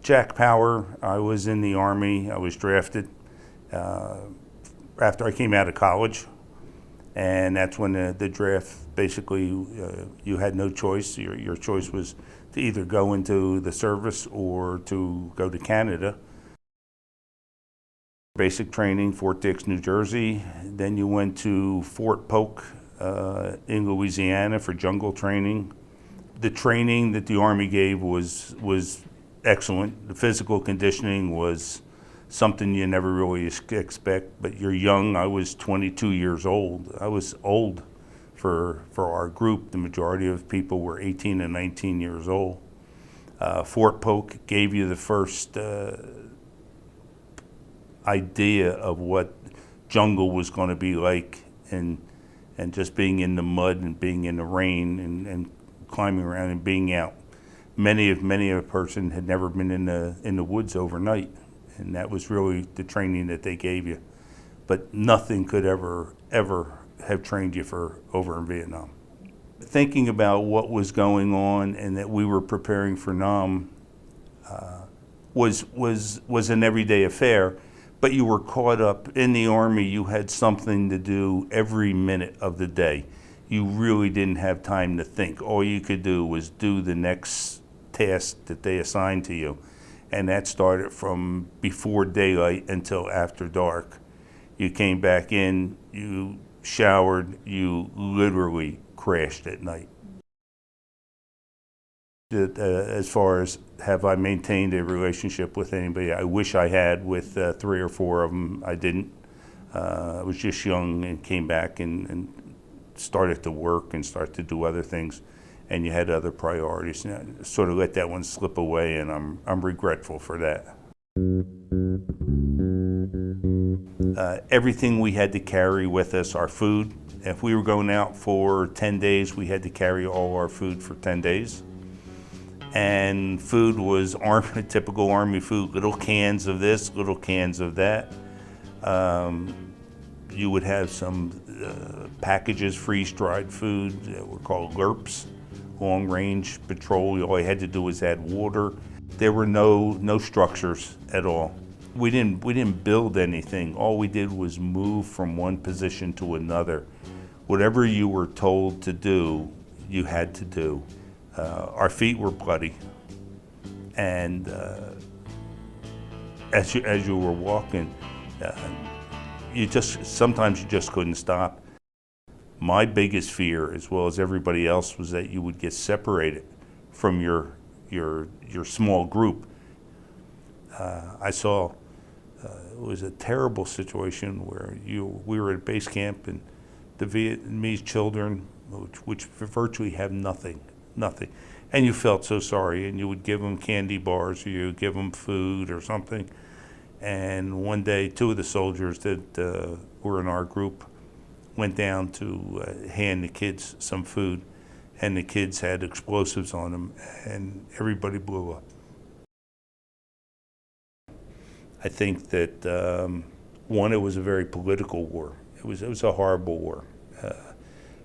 Jack Power. I was in the Army. I was drafted after I came out of college, and that's when the draft basically you had no choice. Your choice was to either go into the service or to go to Canada. Basic training, Fort Dix, New Jersey. Then you went to Fort Polk in Louisiana for jungle training. The training that the Army gave was excellent. The physical conditioning was something you never really expect, but you're young. I was 22 years old. I was old for our group. The majority of people were 18 and 19 years old. Fort Polk gave you the first idea of what jungle was going to be like, and just being in the mud and being in the rain and climbing around and being out. Many of a person had never been in the woods overnight, and that was really the training that they gave you. But nothing could ever have trained you for over in Vietnam. Thinking about what was going on and that we were preparing for Nam was an everyday affair. But you were caught up in the Army. You had something to do every minute of the day. You really didn't have time to think. All you could do was do the next task that they assigned to you. And that started from before daylight until after dark. You came back in, you showered, you literally crashed at night. As far as have I maintained a relationship with anybody, I wish I had. With 3 or 4 of them, I didn't. I was just young and came back and started to work and start to do other things, and you had other priorities. And I sort of let that one slip away, and I'm regretful for that. Everything we had to carry with us, our food. If we were going out for 10 days, we had to carry all our food for 10 days. And food was typical Army food, little cans of this, little cans of that. You would have some packages, freeze-dried food that were called LRPs, long-range patrol. All you had to do was add water. There were no structures at all. We didn't build anything. All we did was move from one position to another. Whatever you were told to do, you had to do. Our feet were bloody, and as you were walking, sometimes you just couldn't stop. My biggest fear, as well as everybody else, was that you would get separated from your small group. I saw it was a terrible situation where we were at base camp, and the Vietnamese children, which virtually have nothing, and you felt so sorry, and you would give them candy bars or you would give them food or something. And one day, 2 of the soldiers that were in our group went down to hand the kids some food, and the kids had explosives on them, and everybody blew up. I think that one, it was a very political war. It was a horrible war.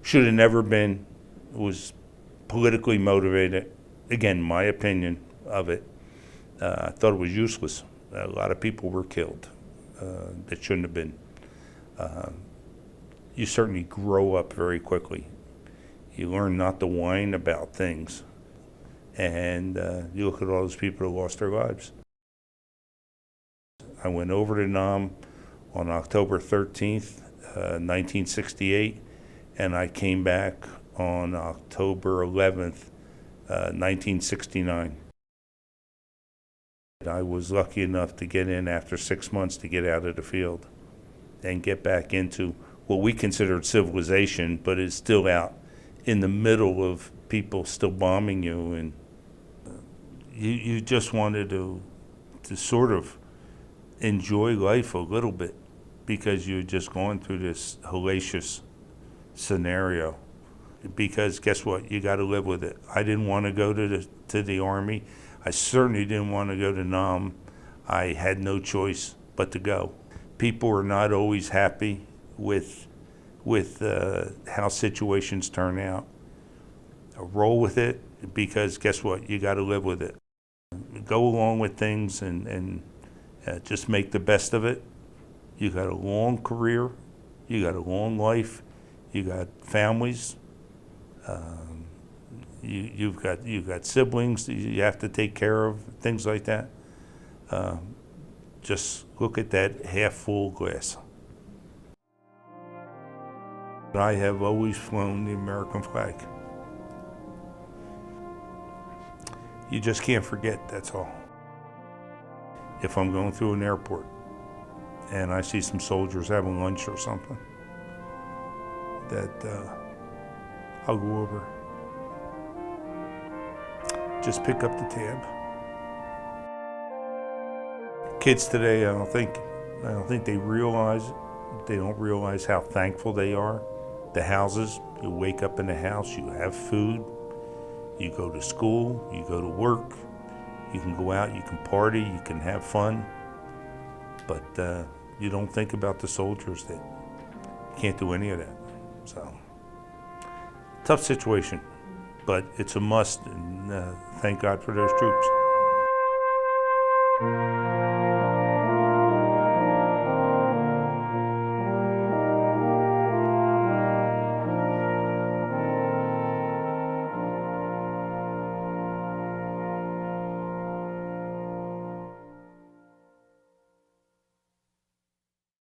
Should have never been. It was politically motivated. Again, my opinion of it. I thought it was useless. A lot of people were killed that shouldn't have been. You certainly grow up very quickly. You learn not to whine about things. And you look at all those people who lost their lives. I went over to Nam on October 13th, 1968, and I came back on October 11th, 1969. I was lucky enough to get in after 6 months to get out of the field and get back into what we considered civilization, but is still out in the middle of people still bombing you, and you just wanted to sort of enjoy life a little bit because you're just going through this hellacious scenario. Because guess what? You got to live with it. I didn't want to go to the Army. I certainly didn't want to go to Nam. I had no choice but to go. People are not always happy with how situations turn out. Roll with it, because guess what? You got to live with it. go along with things and just make the best of it. You got a long career, you got a long life, you got families, you've got siblings you have to take care of, things like that. Just look at that half full glass. I have always flown the American flag. You just can't forget, that's all. If I'm going through an airport and I see some soldiers having lunch or something, that I'll go over, just pick up the tab. Kids today, I don't think they realize, they don't realize how thankful they are. The houses, you wake up in the house, you have food, you go to school, you go to work, you can go out, you can party, you can have fun, but you don't think about the soldiers that can't do any of that. So, tough situation, but it's a must, and thank God for those troops.